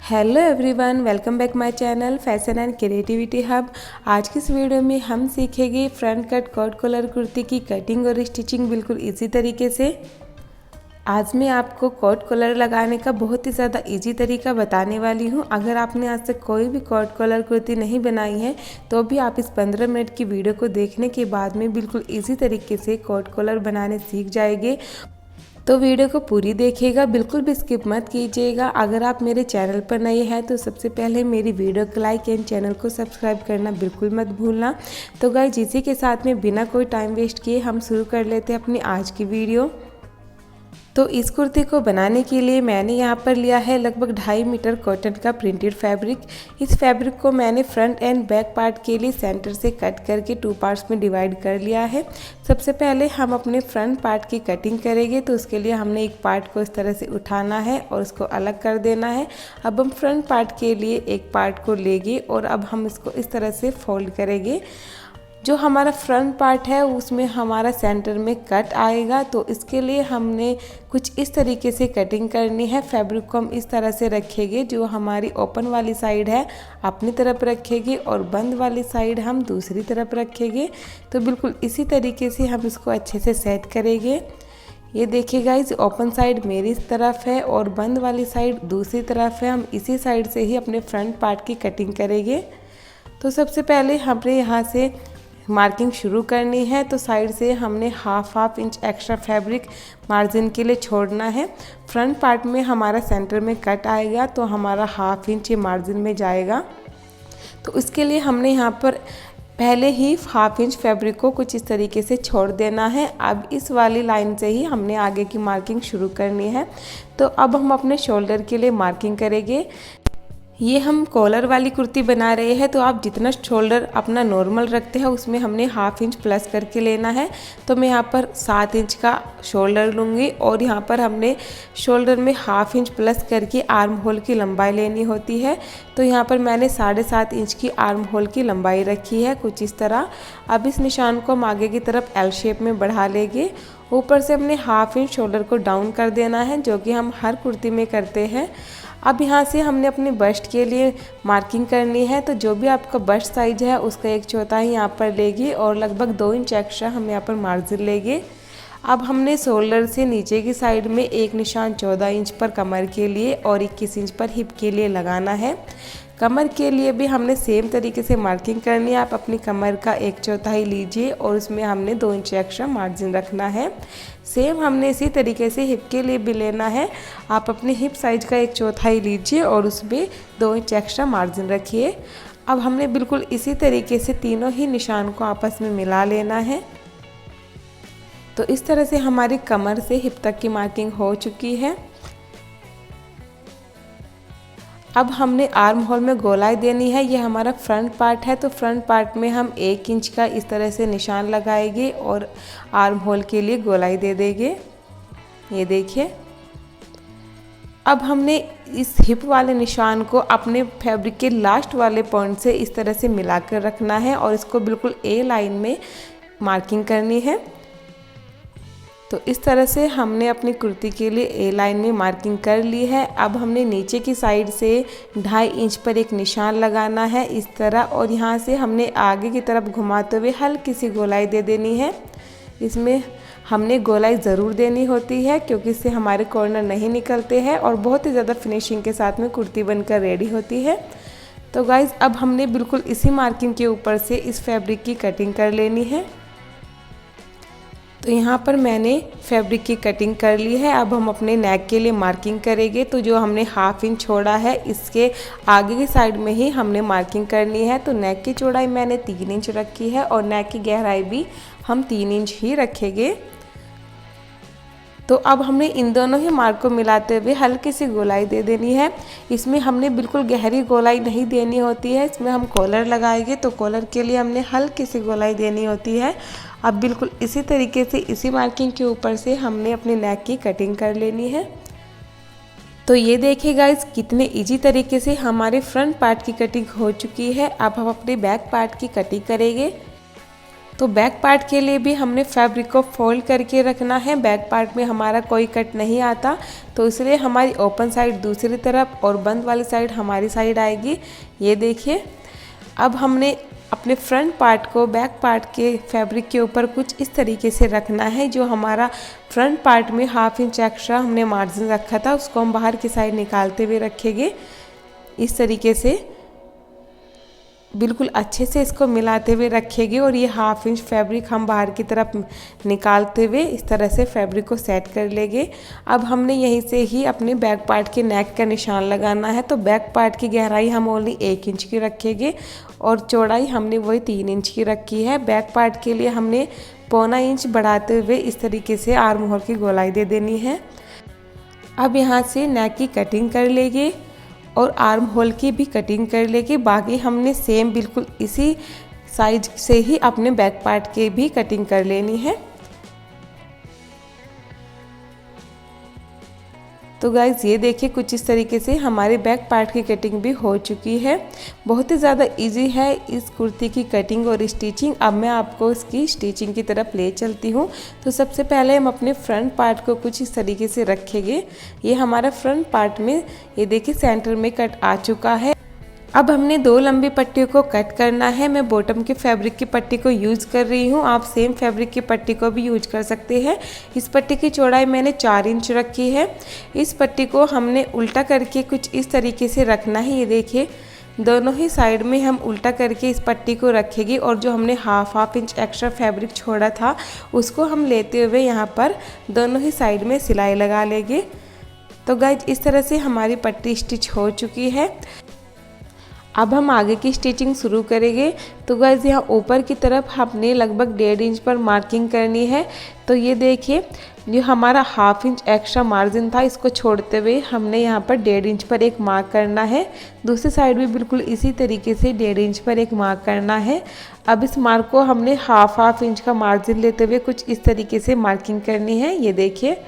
Hello everyone, welcome back my channel fashion and creativity hub. आज की इस video में हम सीखेंगे front cut coat collar kurti की कटिंग और स्टिचिंग बिल्कुल इजी तरीके से। आज मैं आपको कॉट कॉलर लगाने का बहुत ही ज़्यादा इजी तरीका बताने वाली हूं। अगर आपने आज तक कोई भी कॉट कॉलर कुर्ती नहीं बनाई है तो भी आप इस 15 मिनट की वीडियो को देखने के बाद में बिल्कुल इजी तरीके से कॉट कॉलर बनाने सीख जाएंगे। तो वीडियो को पूरी देखिएगा, बिल्कुल भी स्किप मत कीजिएगा। अगर आप मेरे चैनल पर नए हैं तो सबसे पहले मेरी वीडियो को लाइक एंड चैनल को सब्सक्राइब करना बिल्कुल मत भूलना। तो गाइस, इसी के साथ में बिना कोई टाइम वेस्ट किए हम शुरू कर लेते हैं अपनी आज की वीडियो। तो इस कुर्ती को बनाने के लिए मैंने यहाँ पर लिया है लगभग 2.5 मीटर कॉटन का प्रिंटेड फैब्रिक। इस फैब्रिक को मैंने फ्रंट एंड बैक पार्ट के लिए सेंटर से कट करके 2 पार्ट्स में डिवाइड कर लिया है। सबसे पहले हम अपने फ्रंट पार्ट की कटिंग करेंगे, तो उसके लिए हमने एक पार्ट को इस तरह से उठाना है और उसको अलग कर देना है। अब हम फ्रंट पार्ट के लिए एक पार्ट को लेंगे और अब हम इसको इस तरह से फोल्ड करेंगे। जो हमारा फ्रंट पार्ट है उसमें हमारा सेंटर में कट आएगा, तो इसके लिए हमने कुछ इस तरीके से कटिंग करनी है। फैब्रिक को हम इस तरह से रखेंगे, जो हमारी ओपन वाली साइड है अपनी तरफ रखेंगे और बंद वाली साइड हम दूसरी तरफ रखेंगे। तो बिल्कुल इसी तरीके से हम इसको अच्छे से सेट करेंगे। ये देखिए गाइस, ओपन साइड मेरी इस तरफ है और बंद वाली साइड दूसरी तरफ है। हम इसी साइड से ही अपने फ्रंट पार्ट की कटिंग करेंगे। तो सबसे पहले हमने यहाँ से मार्किंग शुरू करनी है। तो साइड से हमने half inch extra fabric margin के लिए छोड़ना है। फ्रंट पार्ट में हमारा सेंटर में कट आएगा तो हमारा हाफ इंच मार्जिन में जाएगा। तो इसके लिए हमने यहाँ पर पहले ही हाफ इंच फैब्रिक को कुछ इस तरीके से छोड़ देना है। अब इस वाली लाइन से ही हमने आगे की मार्किंग शुरू करनी है। तो अब हम अपने शोल्डर के लिए मार्किंग करेंगे। ये हम कॉलर वाली कुर्ती बना रहे हैं, तो आप जितना शोल्डर अपना नॉर्मल रखते हैं उसमें हमने हाफ इंच प्लस करके लेना है। तो मैं यहाँ पर 7 इंच का शोल्डर लूँगी और यहाँ पर हमने शोल्डर में हाफ इंच प्लस करके आर्म होल की लंबाई लेनी होती है। तो यहाँ पर मैंने 7.5 इंच की आर्म होल की लंबाई रखी है कुछ इस तरह। अब इस निशान को हम आगे की तरफ एल शेप में बढ़ा लेंगे। ऊपर से हमने हाफ इंच शोल्डर को डाउन कर देना है, जो कि हम हर कुर्ती में करते हैं। अब यहाँ से हमने अपने बस्ट के लिए मार्किंग करनी है। तो जो भी आपका बस्ट साइज है उसका 1/4 यहाँ पर लेगी और लगभग 2 इंच एक्स्ट्रा हम यहाँ पर मार्जिन लेंगे। अब हमने शोल्डर से नीचे की साइड में एक निशान 14 इंच पर कमर के लिए और 21 इंच पर हिप के लिए लगाना है। कमर के लिए भी हमने सेम तरीके से मार्किंग करनी है। आप अपनी कमर का 1/4 लीजिए और उसमें हमने 2 इंच एक्स्ट्रा मार्जिन रखना है। सेम हमने इसी तरीके से हिप के लिए भी लेना है। आप अपने हिप साइज का 1/4 लीजिए और उसमें 2 इंच एक्स्ट्रा मार्जिन रखिए। अब हमने बिल्कुल इसी तरीके से तीनों ही निशान को आपस में मिला लेना है। तो इस तरह से हमारी कमर से हिप तक की मार्किंग हो चुकी है। अब हमने आर्म होल में गोलाई देनी है। ये हमारा फ्रंट पार्ट है, तो फ्रंट पार्ट में हम 1 इंच का इस तरह से निशान लगाएंगे और आर्म होल के लिए गोलाई दे देंगे। ये देखिए, अब हमने इस हिप वाले निशान को अपने फैब्रिक के लास्ट वाले पॉइंट से इस तरह से मिलाकर रखना है और इसको बिल्कुल ए लाइन में मार्किंग करनी है। तो इस तरह से हमने अपनी कुर्ती के लिए ए लाइन में मार्किंग कर ली है। अब हमने नीचे की साइड से 2.5 इंच पर एक निशान लगाना है इस तरह, और यहाँ से हमने आगे की तरफ घुमाते हुए हल्की सी गोलाई दे देनी है। इसमें हमने गोलाई ज़रूर देनी होती है क्योंकि इससे हमारे कॉर्नर नहीं निकलते हैं और बहुत ही ज़्यादा फिनिशिंग के साथ में कुर्ती बनकर रेडी होती है। तो गाइज़, अब हमने बिल्कुल इसी मार्किंग के ऊपर से इस फैब्रिक की कटिंग कर लेनी है। तो यहाँ पर मैंने फैब्रिक की कटिंग कर ली है। अब हम अपने नेक के लिए मार्किंग करेंगे। तो जो हमने हाफ इंच छोड़ा है इसके आगे की साइड में ही हमने मार्किंग करनी है। तो नेक की चौड़ाई मैंने 3 इंच रखी है और नेक की गहराई भी हम 3 इंच ही रखेंगे। तो अब हमने इन दोनों ही मार्क को मिलाते हुए हल्की सी गोलाई दे देनी है। इसमें हमने बिल्कुल गहरी गोलाई नहीं देनी होती है, इसमें हम कॉलर लगाएंगे तो कॉलर के लिए हमने हल्की सी गोलाई देनी होती है। अब बिल्कुल इसी तरीके से इसी मार्किंग के ऊपर से हमने अपने नेक की कटिंग कर लेनी है। तो ये देखिए गाइस, कितने इजी तरीके से हमारे फ्रंट पार्ट की कटिंग हो चुकी है। अब हम अपने बैक पार्ट की कटिंग करेंगे। तो बैक पार्ट के लिए भी हमने फैब्रिक को फोल्ड करके रखना है। बैक पार्ट में हमारा कोई कट नहीं आता, तो इसलिए हमारी ओपन साइड दूसरी तरफ और बंद वाली साइड हमारी साइड आएगी। ये देखिए, अब हमने अपने फ्रंट पार्ट को बैक पार्ट के फैब्रिक के ऊपर कुछ इस तरीके से रखना है। जो हमारा फ्रंट पार्ट में 1/2 इंच एक्स्ट्रा हमने मार्जिन रखा था, उसको हम बाहर की साइड निकालते हुए रखेंगे। इस तरीके से बिल्कुल अच्छे से इसको मिलाते हुए रखेंगे और ये 1/2 इंच फैब्रिक हम बाहर की तरफ निकालते हुए इस तरह से फैब्रिक को सेट कर लेंगे। अब हमने यहीं से ही अपने बैक पार्ट के नेक का निशान लगाना है। तो बैक पार्ट की गहराई हम ओनली 1 इंच की रखेंगे और चौड़ाई हमने वही 3 इंच की रखी है। बैक पार्ट के लिए हमने 1/4 इंच बढ़ाते हुए इस तरीके से आर्म होल की गोलाई दे देनी है। अब यहाँ से नेक की कटिंग कर लेंगे और आर्म होल की भी कटिंग कर लेंगे। बाकी हमने सेम बिल्कुल इसी साइज से ही अपने बैक पार्ट के भी कटिंग कर लेनी है। तो गाइज़ ये देखिए, कुछ इस तरीके से हमारे बैक पार्ट की कटिंग भी हो चुकी है। बहुत ही ज़्यादा इजी है इस कुर्ती की कटिंग और स्टिचिंग। अब मैं आपको इसकी स्टिचिंग की तरफ ले चलती हूँ। तो सबसे पहले हम अपने फ्रंट पार्ट को कुछ इस तरीके से रखेंगे। ये हमारा फ्रंट पार्ट में ये देखिए सेंटर में कट आ चुका है। अब हमने 2 लंबी पट्टियों को कट करना है। मैं बॉटम के फैब्रिक की पट्टी को यूज़ कर रही हूँ, आप सेम फैब्रिक की पट्टी को भी यूज कर सकते हैं। इस पट्टी की चौड़ाई मैंने 4 इंच रखी है। इस पट्टी को हमने उल्टा करके कुछ इस तरीके से रखना है। ये देखिए, दोनों ही साइड में हम उल्टा करके इस पट्टी को रखेंगे और जो हमने हाफ इंच एक्स्ट्रा फैब्रिक छोड़ा था उसको हम लेते हुए यहाँ पर दोनों ही साइड में सिलाई लगा लेंगे। तो गाइज इस तरह से हमारी पट्टी स्टिच हो चुकी है। अब हम आगे की स्टिचिंग शुरू करेंगे। तो गाइज यहाँ ऊपर की तरफ हमने लगभग 1.5 इंच पर मार्किंग करनी है। तो ये देखिए, जो हमारा 1/2 इंच एक्स्ट्रा मार्जिन था इसको छोड़ते हुए हमने यहाँ पर 1.5 इंच पर एक मार्क करना है। दूसरी साइड भी बिल्कुल इसी तरीके से 1.5 इंच पर एक मार्क करना है। अब इस मार्क को हमने हाफ इंच का मार्जिन लेते हुए कुछ इस तरीके से मार्किंग करनी है। ये देखिए,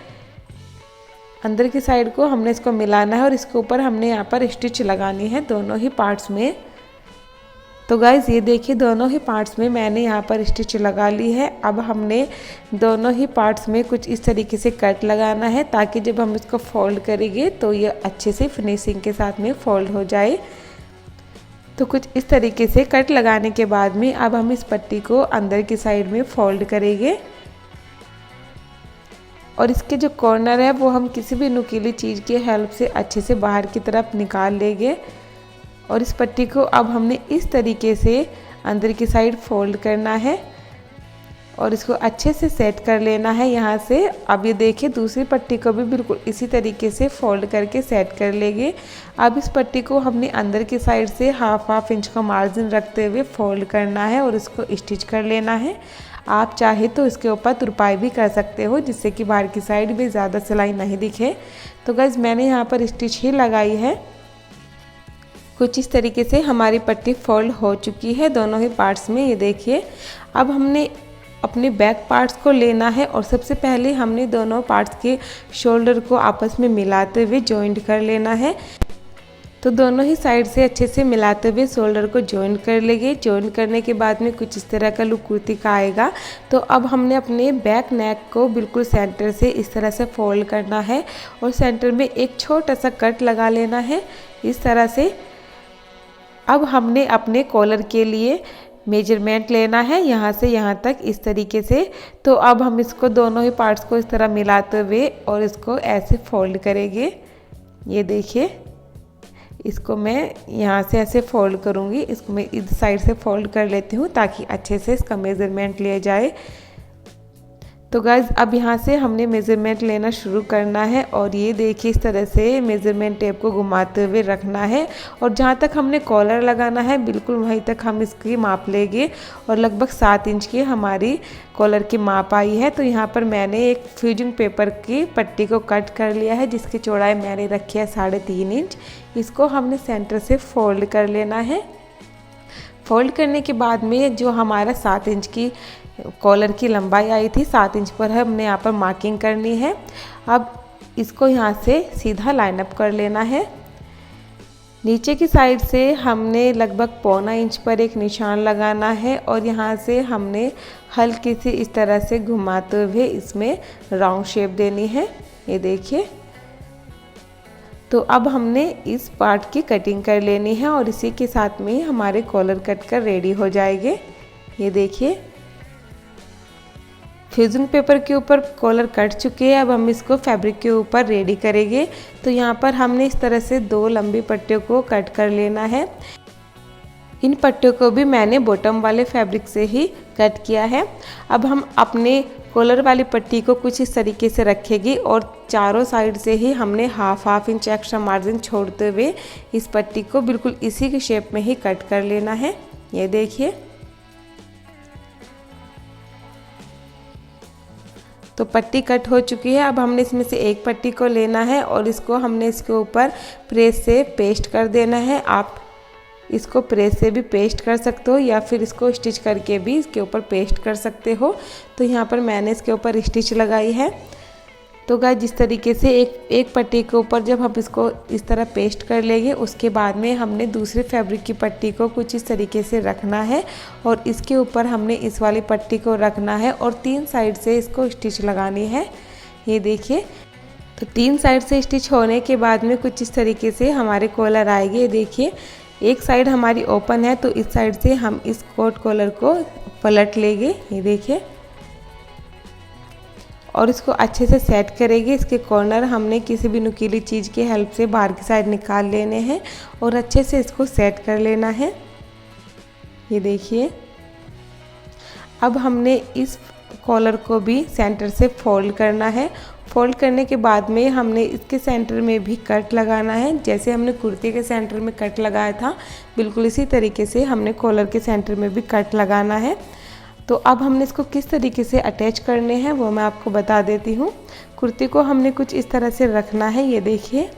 अंदर की साइड को हमने इसको मिलाना है और इसके ऊपर हमने यहाँ पर स्टिच लगानी है दोनों ही पार्ट्स में। तो गाइज़ ये देखिए, दोनों ही पार्ट्स में मैंने यहाँ पर स्टिच लगा ली है। अब हमने दोनों ही पार्ट्स में कुछ इस तरीके से कट लगाना है ताकि जब हम इसको फोल्ड करेंगे तो ये अच्छे से फिनिशिंग के साथ में फोल्ड हो जाए। तो कुछ इस तरीके से कट लगाने के बाद में अब हम इस पट्टी को अंदर की साइड में फोल्ड करेंगे और इसके जो कॉर्नर है वो हम किसी भी नुकीली चीज़ की हेल्प से अच्छे से बाहर की तरफ निकाल लेंगे। और इस पट्टी को अब हमने इस तरीके से अंदर की साइड फोल्ड करना है और इसको अच्छे से सेट कर लेना है यहाँ से। अब ये देखिए, दूसरी पट्टी को भी बिल्कुल इसी तरीके से फोल्ड करके सेट कर लेंगे। अब इस पट्टी को हमने अंदर की साइड से हाफ इंच का मार्जिन रखते हुए फोल्ड करना है और इसको स्टिच कर लेना है। आप चाहे तो इसके ऊपर तुरपाई भी कर सकते हो जिससे कि बाहर की साइड भी ज़्यादा सिलाई नहीं दिखे। तो गाइस मैंने यहाँ पर स्टिच ही लगाई है। कुछ इस तरीके से हमारी पट्टी फोल्ड हो चुकी है दोनों ही पार्ट्स में। ये देखिए, अब हमने अपने बैक पार्ट्स को लेना है और सबसे पहले हमने दोनों पार्ट्स के शोल्डर को आपस में मिलाते हुए जॉइंट कर लेना है। तो दोनों ही साइड से अच्छे से मिलाते हुए शोल्डर को जॉइंट कर लेंगे। जॉइंट करने के बाद में कुछ इस तरह का लुक कुर्ती का आएगा। तो अब हमने अपने बैक नेक को बिल्कुल सेंटर से इस तरह से फोल्ड करना है और सेंटर में एक छोटा सा कट लगा लेना है इस तरह से। अब हमने अपने कॉलर के लिए मेजरमेंट लेना है यहाँ से यहाँ तक इस तरीके से। तो अब हम इसको दोनों ही पार्ट्स को इस तरह मिलाते हुए और इसको ऐसे फोल्ड करेंगे। ये देखिए, इसको मैं यहाँ से ऐसे फोल्ड करूँगी। इसको मैं इस साइड से फोल्ड कर लेती हूँ ताकि अच्छे से इसका मेज़रमेंट लिया जाए। तो गाइज अब यहाँ से हमने मेज़रमेंट लेना शुरू करना है और ये देखिए, इस तरह से मेज़रमेंट टेप को घुमाते हुए रखना है और जहाँ तक हमने कॉलर लगाना है बिल्कुल वहीं तक हम इसकी माप लेंगे। और लगभग 7 इंच की हमारी कॉलर की माप आई है। तो यहाँ पर मैंने एक फ्यूजिंग पेपर की पट्टी को कट कर लिया है जिसकी चौड़ाई मैंने रखी है 3.5 इंच। इसको हमने सेंटर से फोल्ड कर लेना है। फोल्ड करने के बाद में जो हमारा 7 इंच की कॉलर की लंबाई आई थी 7 इंच पर हमने यहाँ पर मार्किंग करनी है। अब इसको यहाँ से सीधा लाइन अप कर लेना है। नीचे की साइड से हमने लगभग 1.25 इंच पर एक निशान लगाना है और यहाँ से हमने हल्की सी इस तरह से घुमाते हुए इसमें राउंड शेप देनी है। ये देखिए। तो अब हमने इस पार्ट की कटिंग कर लेनी है और इसी के साथ में हमारे कॉलर कट कर रेडी हो जाएंगे। ये देखिए, फ्यूज़न पेपर के ऊपर कॉलर कट चुके हैं। अब हम इसको फैब्रिक के ऊपर रेडी करेंगे। तो यहाँ पर हमने इस तरह से 2 लंबी पट्टियों को कट कर लेना है। इन पट्टियों को भी मैंने बॉटम वाले फैब्रिक से ही कट किया है। अब हम अपने कॉलर वाली पट्टी को कुछ इस तरीके से रखेंगे और चारों साइड से ही हमने हाफ इंच एक्स्ट्रा मार्जिन छोड़ते हुए इस पट्टी को बिल्कुल इसी के शेप में ही कट कर लेना है। ये देखिए। तो पट्टी कट हो चुकी है। अब हमने इसमें से एक पट्टी को लेना है और इसको हमने इसके ऊपर प्रेस से पेस्ट कर देना है। आप इसको प्रेस से भी पेस्ट कर सकते हो या फिर इसको स्टिच करके भी इसके ऊपर पेस्ट कर सकते हो। तो यहाँ पर मैंने इसके ऊपर स्टिच लगाई है। तो गाइस, जिस तरीके से एक पट्टी के ऊपर जब हम इसको इस तरह पेस्ट कर लेंगे, उसके बाद में हमने दूसरे फैब्रिक की पट्टी को कुछ इस तरीके से रखना है और इसके ऊपर हमने इस वाली पट्टी को रखना है और 3 साइड से इसको स्टिच लगानी है। ये देखिए। तो 3 साइड से स्टिच होने के बाद में कुछ इस तरीके से हमारे कॉलर आएंगे। ये देखिए, एक साइड हमारी ओपन है तो इस साइड से हम इस कोट कॉलर को पलट लेंगे। ये देखिए, और इसको अच्छे से सेट करेंगे। इसके कॉर्नर हमने किसी भी नुकीली चीज़ की हेल्प से बाहर की साइड निकाल लेने हैं और अच्छे से इसको सेट कर लेना है। ये देखिए। अब हमने इस कॉलर को भी सेंटर से फोल्ड करना है। फोल्ड करने के बाद में हमने इसके सेंटर में भी कट लगाना है। जैसे हमने कुर्ती के सेंटर में कट लगाया था, बिल्कुल इसी तरीके से हमने कॉलर के सेंटर में भी कट लगाना है। तो अब हमने इसको किस तरीके से अटैच करने हैं वो मैं आपको बता देती हूँ। कुर्ती को हमने कुछ इस तरह से रखना है। ये देखिए।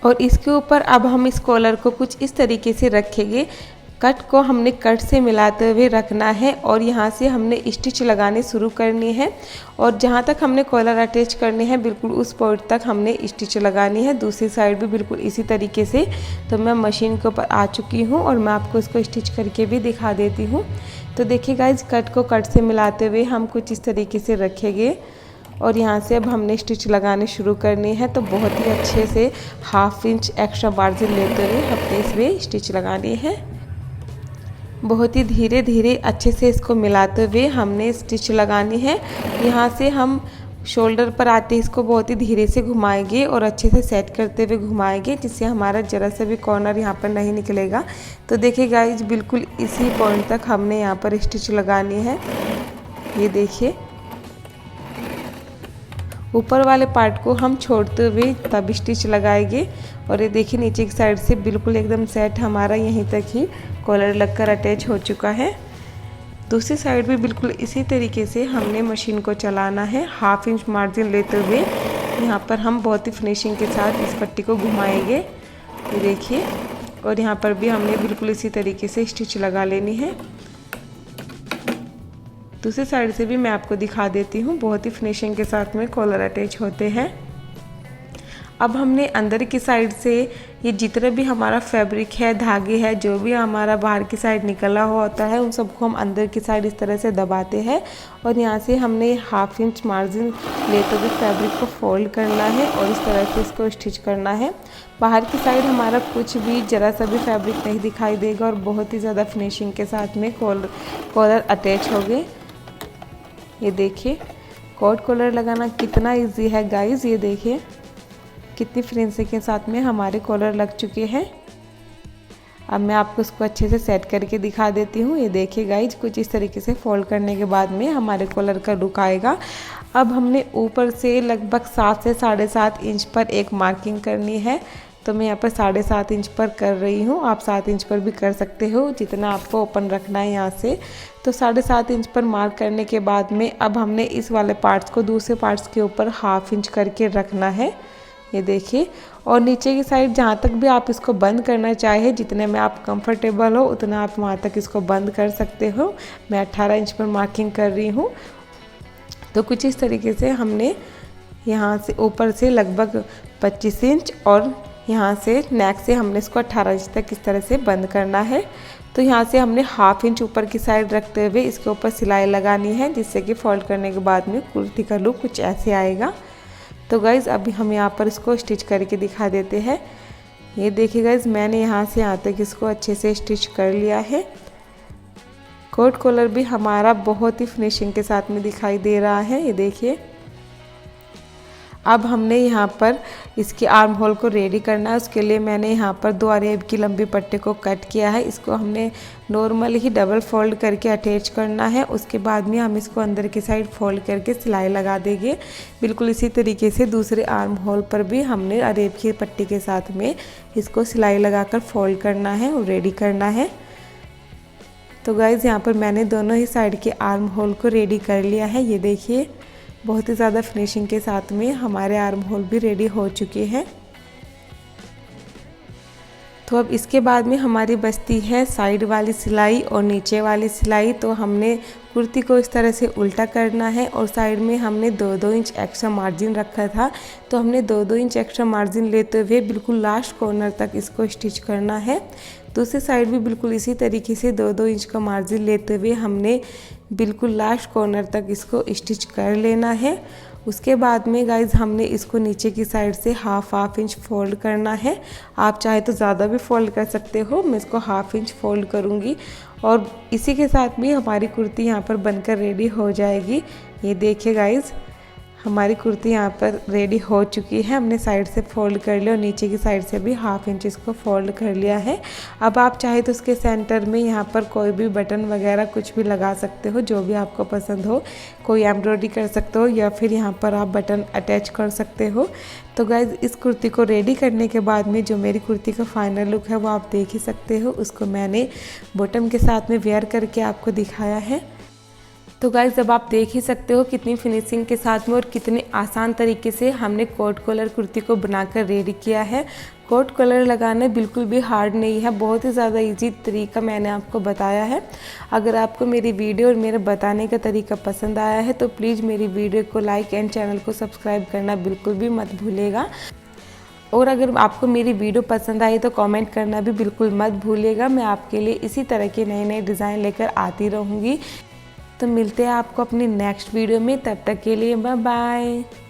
और इसके ऊपर अब हम इस कॉलर को कुछ इस तरीके से रखेंगे। कट को हमने कट से मिलाते हुए रखना है और यहाँ से हमने स्टिच लगाने शुरू करनी है और जहाँ तक हमने कॉलर अटैच करनी है बिल्कुल उस पॉइंट तक हमने स्टिच लगानी है। दूसरी साइड भी बिल्कुल इसी तरीके से। तो मैं मशीन के ऊपर आ चुकी हूँ और मैं आपको इसको स्टिच करके भी दिखा देती हूँ। तो देखिए गाइज, कट को कट से मिलाते हुए हम कुछ इस तरीके से रखेंगे और यहाँ से अब हमने स्टिच लगाने शुरू करनी है। तो बहुत ही अच्छे से हाफ इंच एक्स्ट्रा मार्जिन लेते हुए हमने इसमें स्टिच लगानी है। बहुत ही धीरे धीरे अच्छे से इसको मिलाते हुए हमने स्टिच लगानी है। यहाँ से हम शोल्डर पर आते ही इसको बहुत ही धीरे से घुमाएंगे और अच्छे से सेट करते हुए घुमाएंगे, जिससे हमारा ज़रा सा भी कॉर्नर यहाँ पर नहीं निकलेगा। तो देखिए गाइज, बिल्कुल इसी पॉइंट तक हमने यहाँ पर स्टिच लगानी है। ये देखिए, ऊपर वाले पार्ट को हम छोड़ते हुए तब स्टिच लगाएंगे। और ये देखिए, नीचे की साइड से बिल्कुल एकदम सेट हमारा यहीं तक ही कॉलर लगकर अटैच हो चुका है। दूसरी साइड भी बिल्कुल इसी तरीके से हमने मशीन को चलाना है। हाफ इंच मार्जिन लेते हुए यहाँ पर हम बहुत ही फिनिशिंग के साथ इस पट्टी को घुमाएंगे। ये देखिए, और यहाँ पर भी हमने बिल्कुल इसी तरीके से स्टिच लगा लेनी है। दूसरी साइड से भी मैं आपको दिखा देती हूँ। बहुत ही फिनिशिंग के साथ में कॉलर अटैच होते हैं। अब हमने अंदर की साइड से ये जितना भी हमारा फैब्रिक है, धागे है, जो भी हमारा बाहर की साइड निकला हुआ होता है, उन सबको हम अंदर की साइड इस तरह से दबाते हैं और यहाँ से हमने हाफ इंच मार्जिन लेते हुए फैब्रिक को फोल्ड करना है और इस तरह से इसको स्टिच करना है। बाहर की साइड हमारा कुछ भी ज़रा सा भी फैब्रिक नहीं दिखाई देगा और बहुत ही ज़्यादा फिनिशिंग के साथ में कॉलर अटैच हो गए। ये देखिए, कोट कॉलर लगाना कितना ईजी है गाइज। ये देखिए कितनी फिनिशिंग के साथ में हमारे कॉलर लग चुके हैं। अब मैं आपको इसको अच्छे से सेट करके दिखा देती हूँ। ये देखिए गाइज, कुछ इस तरीके से फोल्ड करने के बाद में हमारे कॉलर का लुक आएगा। अब हमने ऊपर से लगभग 7 से 7.5 इंच पर एक मार्किंग करनी है। तो मैं यहाँ पर 7.5 इंच पर कर रही हूँ। आप 7 इंच पर भी कर सकते हो, जितना आपको ओपन रखना है यहाँ से। तो 7.5 इंच पर मार्क करने के बाद में अब हमने इस वाले पार्ट्स को दूसरे पार्ट्स के ऊपर हाफ इंच करके रखना है। ये देखिए, और नीचे की साइड जहाँ तक भी आप इसको बंद करना चाहे, जितने में आप कंफर्टेबल हो उतना आप वहाँ तक इसको बंद कर सकते हो। मैं 18 इंच पर मार्किंग कर रही हूँ। तो कुछ इस तरीके से हमने यहाँ से ऊपर से लगभग 25 इंच और यहाँ से नेक से हमने इसको 18 इंच तक इस तरह से बंद करना है। तो यहाँ से हमने ½ इंच ऊपर की साइड रखते हुए इसके ऊपर सिलाई लगानी है, जिससे कि फोल्ड करने के बाद में कुर्ती का लुक कुछ ऐसे आएगा। तो गाइज़ अभी हम यहाँ पर इसको स्टिच करके दिखा देते हैं। ये देखिए गाइज़, मैंने यहाँ से यहाँ तक इसको अच्छे से स्टिच कर लिया है। कोट कॉलर भी हमारा बहुत ही फिनिशिंग के साथ में दिखाई दे रहा है, ये देखिए। अब हमने यहाँ पर इसके आर्म होल को रेडी करना है। उसके लिए मैंने यहाँ पर 2 अरेब की लंबी पट्टी को कट किया है। इसको हमने नॉर्मल ही डबल फोल्ड करके अटैच करना है। उसके बाद में हम इसको अंदर की साइड फोल्ड करके सिलाई लगा देंगे। बिल्कुल इसी तरीके से दूसरे आर्म होल पर भी हमने अरेब की पट्टी के साथ में इसको सिलाई लगाकर फोल्ड करना है और रेडी करना है। तो गाइज़ यहाँ पर मैंने दोनों ही साइड के आर्म होल को रेडी कर लिया है। ये देखिए, बहुत ही ज़्यादा फिनिशिंग के साथ में हमारे आर्म होल भी रेडी हो चुके हैं। तो अब इसके बाद में हमारी बचती है साइड वाली सिलाई और नीचे वाली सिलाई। तो हमने कुर्ती को इस तरह से उल्टा करना है और साइड में हमने 2-2 इंच एक्स्ट्रा मार्जिन रखा था। तो हमने 2-2 इंच एक्स्ट्रा मार्जिन लेते हुए बिल्कुल लास्ट कॉर्नर तक इसको स्टिच करना है। दूसरी साइड भी बिल्कुल इसी तरीके से 2-2 इंच का मार्जिन लेते हुए हमने बिल्कुल लास्ट कॉर्नर तक इसको स्टिच कर लेना है। उसके बाद में गाइज हमने इसको नीचे की साइड से ½ इंच फोल्ड करना है। आप चाहे तो ज़्यादा भी फोल्ड कर सकते हो, मैं इसको ½ इंच फोल्ड करूँगी और इसी के साथ भी हमारी कुर्ती यहाँ पर बनकर रेडी हो जाएगी। ये देखिए गाइज, हमारी कुर्ती यहाँ पर रेडी हो चुकी है। हमने साइड से फोल्ड कर लिया और नीचे की साइड से भी ½ इंच इसको फोल्ड कर लिया है। अब आप चाहे तो उसके सेंटर में यहाँ पर कोई भी बटन वगैरह कुछ भी लगा सकते हो, जो भी आपको पसंद हो। कोई एम्ब्रॉयडरी कर सकते हो या फिर यहाँ पर आप बटन अटैच कर सकते हो। तो गाइज इस कुर्ती को रेडी करने के बाद में जो मेरी कुर्ती का फाइनल लुक है वो आप देख ही सकते हो। उसको मैंने बॉटम के साथ में वेयर करके आपको दिखाया है। तो गाइज़ अब आप देख ही सकते हो कितनी फिनिशिंग के साथ में और कितने आसान तरीके से हमने कोट कॉलर कुर्ती को बनाकर रेडी किया है। कोट कॉलर लगाना बिल्कुल भी हार्ड नहीं है, बहुत ही ज़्यादा इजी तरीका मैंने आपको बताया है। अगर आपको मेरी वीडियो और मेरे बताने का तरीका पसंद आया है तो प्लीज़ मेरी वीडियो को लाइक एंड चैनल को सब्सक्राइब करना बिल्कुल भी मत भूलिएगा। और अगर आपको मेरी वीडियो पसंद आई तो कमेंट करना भी बिल्कुल मत भूलिएगा। मैं आपके लिए इसी तरह के नए नए डिज़ाइन लेकर आती रहूँगी। तो मिलते हैं आपको अपनी नेक्स्ट वीडियो में, तब तक के लिए बाय बाय।